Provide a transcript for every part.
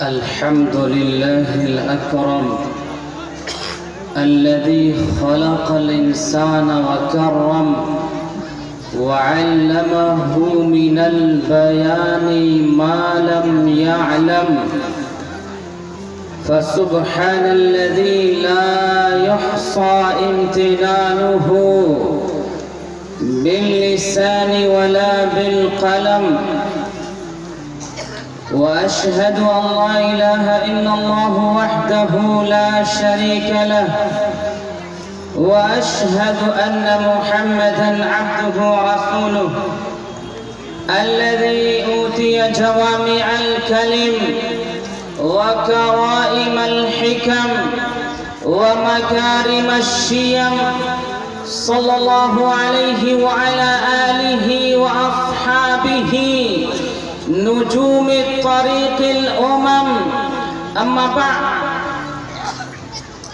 الحمد لله الأكرم الذي خلق الإنسان وكرم وعلمه من البيان ما لم يعلم فسبحان الذي لا يحصى امتنانه باللسان ولا بالقلم وأشهد أن لا إله إلا الله وحده لا شريك له وأشهد أن محمدًا عبده ورسوله الذي أوتي جوامع الكلم وكرائم الحكم ومكارم الشيم صلى الله عليه وعلى آله وأصحابه نجوم الطريق الأمم. أما بعد،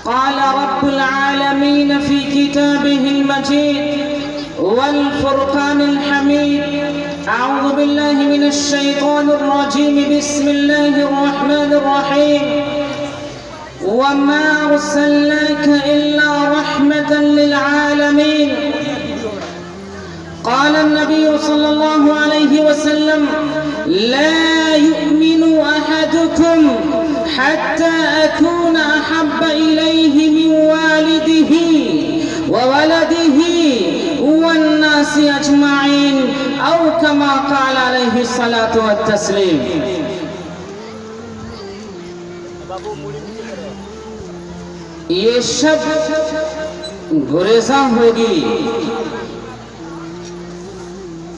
قال رب العالمين في كتابه المجيد والفرقان الحميد: أعوذ بالله من الشيطان الرجيم، بسم الله الرحمن الرحيم: وما أرسلناك إلا رحمة للعالمين. قال النبي صلى الله عليه وسلم: لا يؤمن أحدكم حتى أكون أحب إليه من والده وولده والناس أجمعين، أو كما قال عليه الصلاة والتسليم. یہ شب گریزاں ہوگی،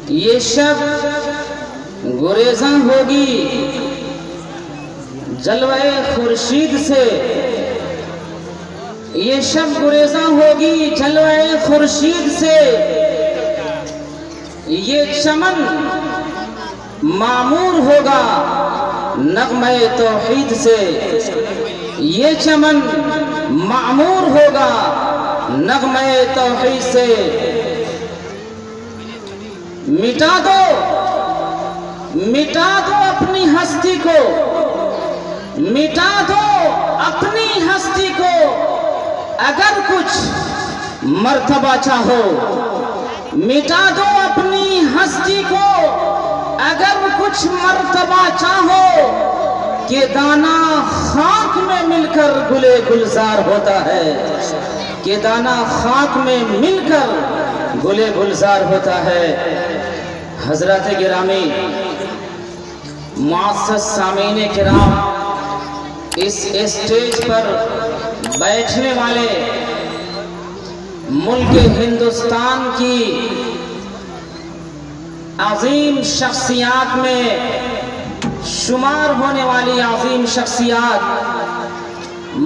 یہ شب گریزاں ہوگی جلوہ خورشید سے، یہ شب گریزاں ہوگی جلوہ خورشید سے، یہ چمن معمور ہوگا نغمہ توحید سے، یہ چمن معمور ہوگا نغمہ توحید سے. مٹا دو اپنی ہستی کو، مٹا دو اپنی ہستی کو، اگر کچھ مرتبہ چاہو. مٹا دو اپنی ہستی کو اگر کچھ مرتبہ چاہو، کہ دانہ خاک میں مل کر گلے گلزار ہوتا ہے، کہ دانہ خاک میں مل کر گلے گلزار ہوتا ہے. حضرات گرامی، معزز سامعین کرام، اس اسٹیج پر بیٹھنے والے ملک ہندوستان کی عظیم شخصیات میں شمار ہونے والی عظیم شخصیات،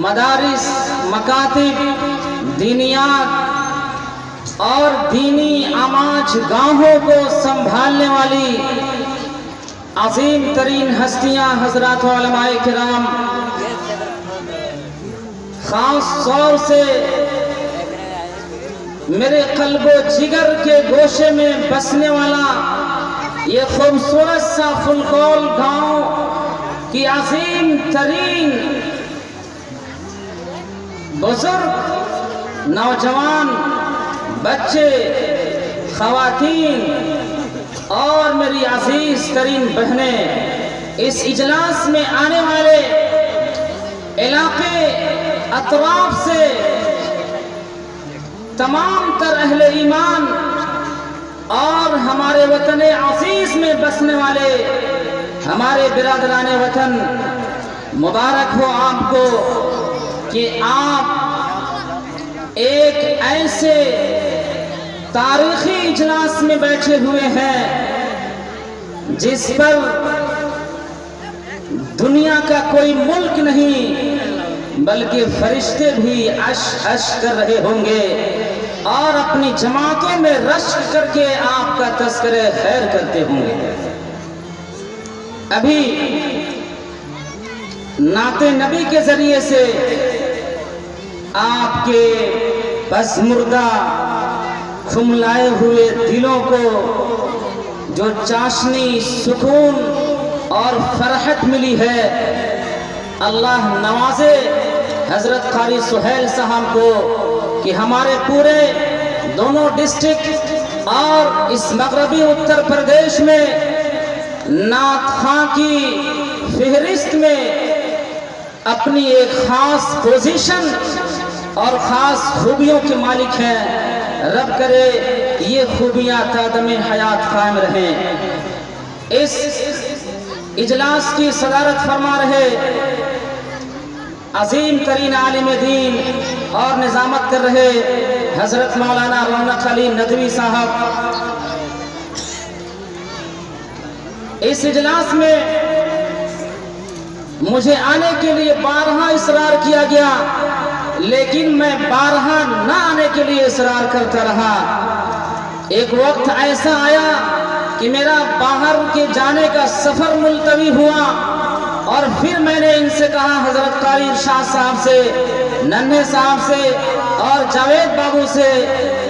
مدارس، مکاتب، دینیات اور دینی آماج گاہوں کو سنبھالنے والی عظیم ترین ہستیاں حضرات علماء کرام، خاص طور سے میرے قلب و جگر کے گوشے میں بسنے والا یہ خوبصورت سا فلکول گاؤں کی عظیم ترین بزرگ، نوجوان، بچے، خواتین اور میری عزیز ترین بہنیں، اس اجلاس میں آنے والے علاقے اطراف سے تمام تر اہل ایمان اور ہمارے وطن عزیز میں بسنے والے ہمارے برادران وطن، مبارک ہو آپ کو کہ آپ ایک ایسے تاریخی اجلاس میں بیٹھے ہوئے ہیں جس پر دنیا کا کوئی ملک نہیں بلکہ فرشتے بھی عش عش کر رہے ہوں گے اور اپنی جماعتوں میں رشک کر کے آپ کا تذکرہ خیر کرتے ہوں گے. ابھی نعت نبی کے ذریعے سے آپ کے بس مردہ کھملائے ہوئے دلوں کو جو چاشنی، سکون اور فرحت ملی ہے، اللہ نوازے حضرت قاری سہیل صاحب کو کہ ہمارے پورے دونوں ڈسٹرکٹ اور اس مغربی اتر پردیش میں نعت خواں کی فہرست میں اپنی ایک خاص پوزیشن اور خاص خوبیوں کے مالک ہیں۔ رب کرے یہ خوبیاں تا دم حیات قائم رہیں۔ اس اجلاس کی صدارت فرما رہے عظیم ترین عالم دین اور نظامت کر رہے حضرت مولانا رونق علی ندوی صاحب۔ اس اجلاس میں مجھے آنے کے لیے بارہا اصرار کیا گیا، لیکن میں بارہا نہ آنے کے لیے اصرار کرتا رہا۔ ایک وقت ایسا آیا کہ میرا باہر کے جانے کا سفر ملتوی ہوا، اور پھر میں نے ان سے کہا، حضرت قاری ارشاد صاحب سے، ننھے صاحب سے اور جاوید بابو سے،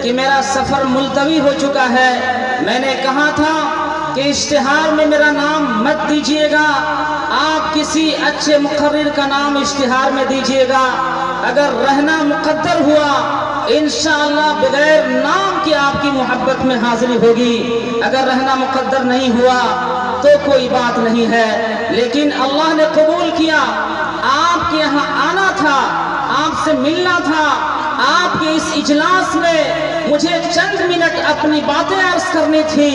کہ میرا سفر ملتوی ہو چکا ہے۔ میں نے کہا تھا کہ اشتہار میں میرا نام مت دیجیے گا، آپ کسی اچھے مقرر کا نام اشتہار میں دیجیے گا۔ اگر رہنا مقدر ہوا انشاءاللہ بغیر نام کی آپ کی محبت میں حاضری ہوگی، اگر رہنا مقدر نہیں ہوا تو کوئی بات نہیں ہے۔ لیکن اللہ نے قبول کیا، آپ کے یہاں آنا تھا، آپ سے ملنا تھا، آپ کے اس اجلاس میں مجھے چند منٹ اپنی باتیں عرض کرنی تھی،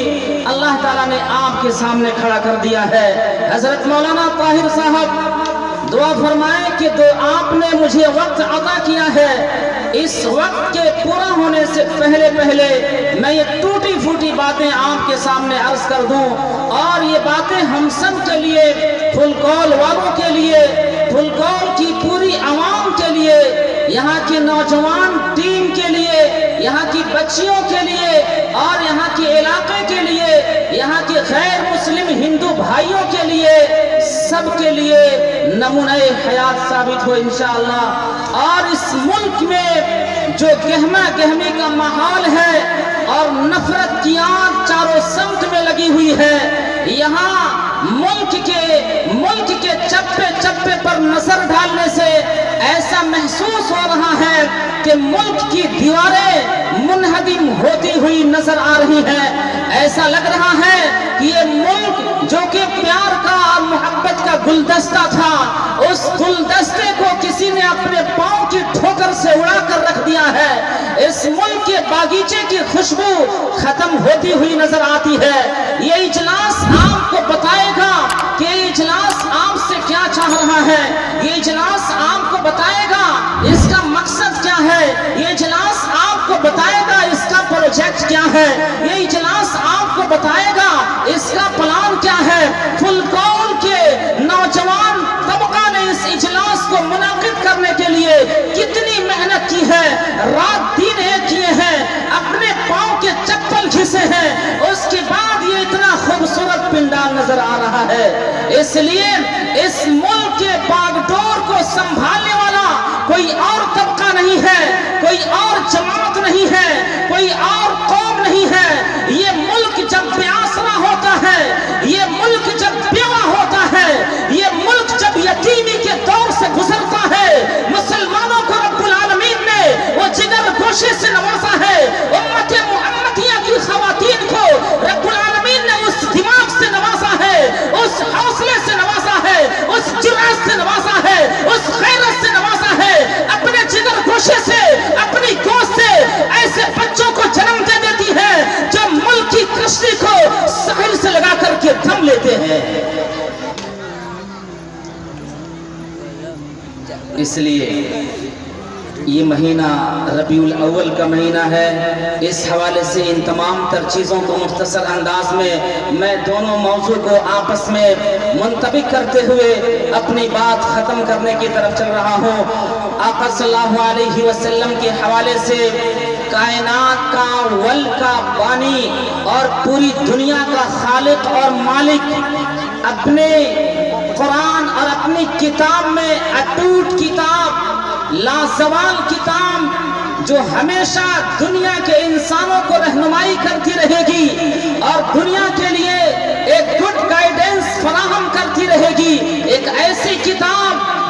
اللہ تعالیٰ نے آپ کے سامنے کھڑا کر دیا ہے۔ حضرت مولانا طاہر صاحب دعا فرمائیں کہ آپ نے مجھے وقت عطا کیا ہے، اس وقت کے پورا ہونے سے پہلے میں یہ ٹوٹی پھوٹی باتیں آپ کے سامنے عرض کر دوں، اور یہ باتیں ہم سب کے لیے، پھلکول والوں کے لیے، پھلکول کی پوری عوام کے لیے، یہاں کے نوجوان ٹیم کے لیے، یہاں کی بچیوں کے لیے، اور یہاں کے علاقے کے لیے، یہاں کے غیر مسلم ہندو بھائیوں کے لیے، سب کے لیے نمونہ حیات ثابت ہو انشاءاللہ۔ اور اس ملک میں جو گہما گہمی کا ماحول ہے اور نفرت کی آگ چاروں سمت میں لگی ہوئی ہے، یہاں ملک کے چپے چپے پر نظر ڈالنے سے ایسا محسوس ہو رہا ہے کہ ملک کی دیواریں منہدم ہوتی ہوئی نظر آ رہی ہیں۔ ایسا لگ رہا ہے کہ یہ ملک جو کہ پیار کا اور محبت کا گلدستہ تھا، اس گلدستے کو کسی نے اپنے پاؤں کی ٹھوکر سے اڑا کر رکھ دیا ہے۔ اس ملک کے باغیچے کی خوشبو ختم ہوتی ہوئی نظر آتی ہے۔ یہ اجلاس آپ کو بتائے گا کہ یہ اجلاس آپ سے کیا چاہ رہا ہے، یہ اجلاس آپ کو بتائے گا اس کا مقصد کیا ہے، یہ اجلاس آپ کو بتائے گا اس کا پروجیکٹ کیا ہے، یہ اجلاس آپ کو بتائے گا اس کا پلان کیا ہے۔ پھلکول کے نوجوان طبقہ نے اس اجلاس کو منعقد کرنے کے لیے کتنی محنت کی ہے، رات دن ایک کیے ہیں، اپنے پاؤں کے چپل گھسے ہیں، اس کے بعد یہ اتنا خوبصورت پنڈال نظر آ رہا ہے۔ اس لیے اس ملک کے باغ ڈور کو سنبھالنے والا کوئی اور طبقہ نہیں ہے، کوئی اور جماعت نہیں ہے، کوئی اور قوم نہیں ہے۔ یہ ملک جب بے آسرا ہوتا ہے، یہ ملک جب بیوہ ہوتا ہے، یہ ملک جب یتیمی کے دور سے گزرتا ہے، مسلمانوں کو رب العالمین نے وہ جگر گوشے سے نوازا ہے، امت محمدیہ کی خواتین کو رب العالمین نے اس دماغ سے نوازا ہے، اس حوصلے سے نوازا ہے، اس جرأت سے نوازا ہے، اس غیرت سے نوازا ہے، اپنے جگر گوشے سے، اپنی گوشت سے ایسے بچوں کو جنم دے دیتی ہے جو ملک کی کشتی کو ساحل سے لگا کر کے دم لیتے ہیں۔ اس لیے یہ مہینہ ربیع الاول کا مہینہ ہے، اس حوالے سے ان تمام تر چیزوں کو مختصر انداز میں میں دونوں موضوع کو آپس میں منطبق کرتے ہوئے اپنی بات ختم کرنے کی طرف چل رہا ہوں۔ آقا صلی اللہ علیہ وسلم کے حوالے سے کائنات کا ول کا بانی اور پوری دنیا کا خالق اور مالک اپنے قرآن اور اپنی کتاب میں اٹوٹ کتاب، لازوال کتاب جو ہمیشہ دنیا کے انسانوں کو رہنمائی کرتی رہے گی اور دنیا کے لیے ایک گڈ گائیڈنس فراہم کرتی رہے گی، ایک ایسی کتاب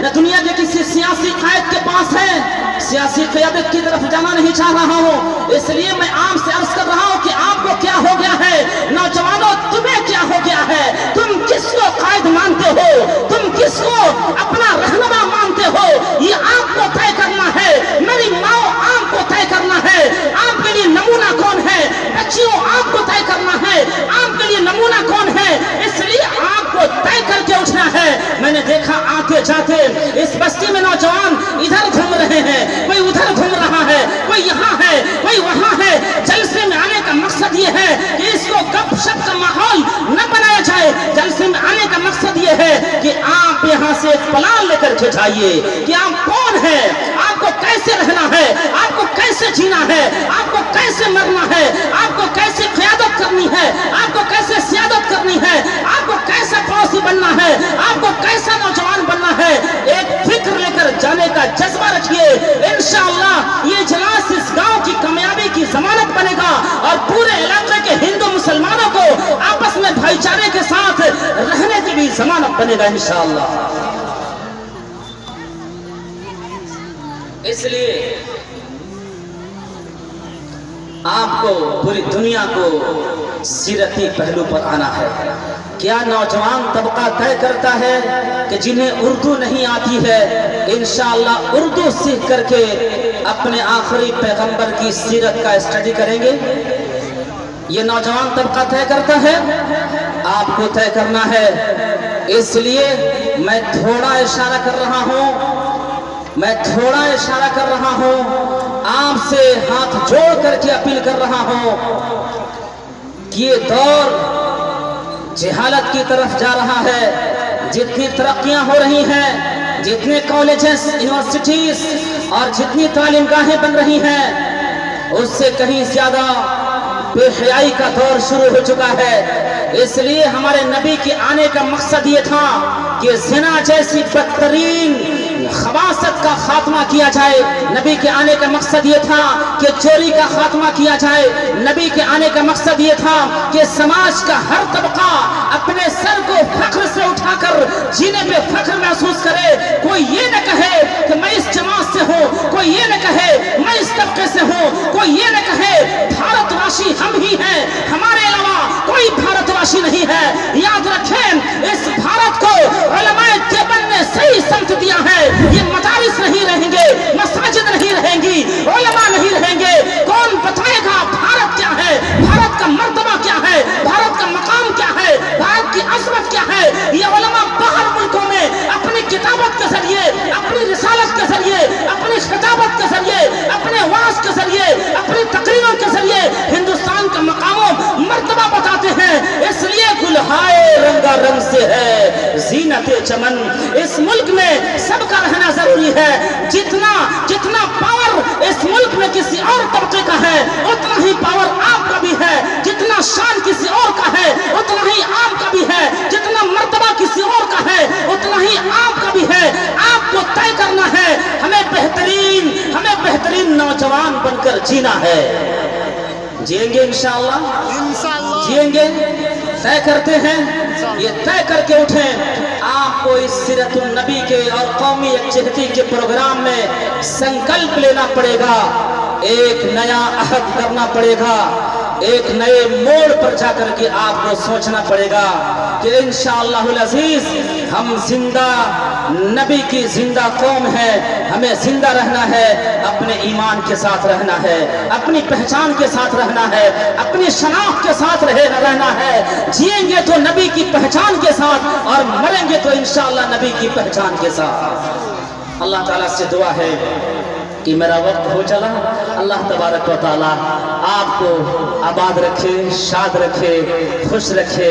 نہ دنیا کے کسی سیاسی قائد کے پاس ہے۔ سیاسی قیادت کی طرف جانا نہیں چاہ رہا ہوں، اس لیے میں عام سے عرض کر رہا ہوں کہ آپ کو کیا ہو گیا ہے؟ نوجوانوں تمہیں کیا ہو گیا ہے؟ تم کس کو قائد مانتے ہو؟ تم کس کو اپنا رہنما مانتے ہو؟ یہ آپ کو طے کرنا ہے، میری ماں آپ کو طے کرنا ہے۔ آپ کے لیے نمونہ کون ہے؟ بچیوں آپ کو طے کرنا ہے، آپ کے لیے نمونہ کون ہے؟ اس لیے آپ کو طے کر کے اٹھنا ہے۔ میں نے دیکھا آتے جاتے اس بستی میں نوجوان ادھر گھوم رہے ہیں، کوئی ادھر گھوم رہا ہے، کوئی یہاں ہے، کوئی وہاں ہے۔ جلسے میں آنے کا مقصد یہ ہے کہ اس کو گپ شپ کا ماحول نہ بنایا جائے۔ جلسے میں آنے کا مقصد یہ ہے کہ آپ یہاں سے ایک پلان لے کر کے جائیے کہ آپ کون ہیں، آپ کو کیسے رہنا ہے، آپ کو کیسے جینا ہے، آپ کو کیسے مرنا ہے، آپ کو کیسے قیادت کرنی ہے، آپ کو کیسے سیادت کرنی ہے، آپ کو کیسا پڑوسی بننا ہے، آپ کو کیسا نوجوان بننا ہے۔ ایک فکر لے کر جانے کا جذبہ رکھیے، انشاءاللہ یہ اجلاس اس گاؤں کی کامیابی کی ضمانت بنے گا اور پورے علاقے کے ہندو مسلمانوں کو آپس میں بھائی چارے کے ساتھ رہنے کی بھی ضمانت بنے گا انشاءاللہ۔ اس لیے آپ کو پوری دنیا کو سیرتی پہلو پر آنا ہے۔ کیا نوجوان طبقہ طے کرتا ہے کہ جنہیں اردو نہیں آتی ہے انشاءاللہ اردو سیکھ کر کے اپنے آخری پیغمبر کی سیرت کا اسٹڈی کریں گے؟ یہ نوجوان طبقہ طے کرتا ہے، آپ کو طے کرنا ہے۔ اس لیے میں تھوڑا اشارہ کر رہا ہوں، آپ سے ہاتھ جوڑ کر کے اپیل کر رہا ہوں کہ یہ دور جہالت کی طرف جا رہا ہے۔ جتنی ترقیاں ہو رہی ہیں، جتنے کالجز، یونیورسٹیز اور جتنی تعلیم گاہیں بن رہی ہیں، اس سے کہیں زیادہ بے حیائی کا دور شروع ہو چکا ہے۔ اس لیے ہمارے نبی کے آنے کا مقصد یہ تھا کہ زنا جیسی بدترین خباثت کا خاتمہ کیا جائے۔ نبی کے آنے کا مقصد یہ تھا کہ چوری کا خاتمہ کیا جائے۔ نبی کے آنے کا مقصد یہ تھا کہ سماج کا ہر طبقہ اپنے سر کو فخر سے اٹھا کر جینے پہ فخر محسوس کرے۔ کوئی یہ نہ کہے کہ میں اس جماعت سے ہوں، کوئی یہ نہ کہے میں اس طبقے سے ہوں، کوئی یہ نہ کہے بھارت واشی ہم ہی ہیں، ہمارے علاوہ کوئی بھارت واشی نہیں ہے۔ یاد رکھیں اس بھارت کو علماء دیوبند نے صحیح سمت دیا ہے۔ یہ مدارس نہیں رہیں گے، مساجد نہیں رہیں گی، علماء نہیں رہیں گے۔ کون بتائے گا بھارت کیا ہے، بھارت کا مرتبہ کیا ہے، بھارت کا مقام کیا ہے، بھارت کی عظمت کیا ہے؟ یہ علماء باہر ملکوں میں اپنی کتابت کے ذریعے، اپنی رسالت کے ذریعے، اپنی خطابت کے ذریعے، اپنے واعظ کے ذریعے، اپنی تقریروں کے ذریعے ہندوستان کا مقام و مرتبہ بتاتے ہیں۔ اس لیے گلہائے رنگا رنگ سے ہے زینت چمن، اس ملک میں سب کا رہنا ضروری ہے۔ جتنا پاور اس ملک میں کسی اور طبقے کا ہے اتنا ہی پاور آپ کا بھی ہے، جتنا شان کسی اور کا ہے اتنا ہی آپ کا بھی ہے، جتنا مرتبہ کسی اور کا ہے اتنا ہی آپ کا بھی ہے۔ آپ کو طے کرنا ہے، ہمیں بہترین نوجوان بن کر جینا ہے۔ جیئیں گے انشاءاللہ، جیئیں گے، طے کرتے ہیں، یہ طے کر کے اٹھیں۔ آپ کو اس سیرت النبی کے اور قومی یکجہتی کے پروگرام میں سنکلپ لینا پڑے گا، ایک نیا عہد کرنا پڑے گا، ایک نئے موڑ پر جا کر کے آپ کو سوچنا پڑے گا کہ انشاءاللہ العزیز ہم زندہ نبی کی زندہ قوم ہے، ہمیں زندہ رہنا ہے، اپنے ایمان کے ساتھ رہنا ہے، اپنی پہچان کے ساتھ رہنا ہے، اپنی شناخت کے ساتھ رہنا ہے۔ جیئیں گے تو نبی کی پہچان کے ساتھ اور مریں گے تو انشاءاللہ نبی کی پہچان کے ساتھ۔ اللہ تعالیٰ سے دعا ہے کہ میرا وقت ہو چلا، اللہ تبارک و تعالیٰ آپ کو آباد رکھے، شاد رکھے، خوش رکھے۔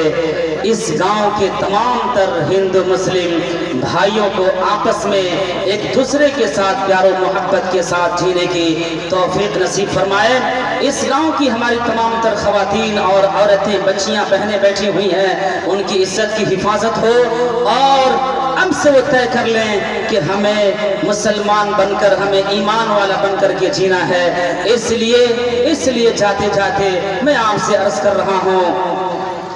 اس گاؤں کے تمام تر ہندو مسلم بھائیوں کو آپس میں ایک دوسرے کے ساتھ پیار و محبت کے ساتھ جینے کی توفیق نصیب فرمائے۔ اس گاؤں کی ہماری تمام تر خواتین اور عورتیں، بچیاں، بہنیں بیٹھی ہوئی ہیں، ان کی عزت کی حفاظت ہو اور اب سے وہ طے کر لیں کہ ہمیں مسلمان بن کر، ہمیں ایمان والا بن کر کے جینا ہے۔ اس لیے جاتے جاتے میں آپ سے عرض کر رہا ہوں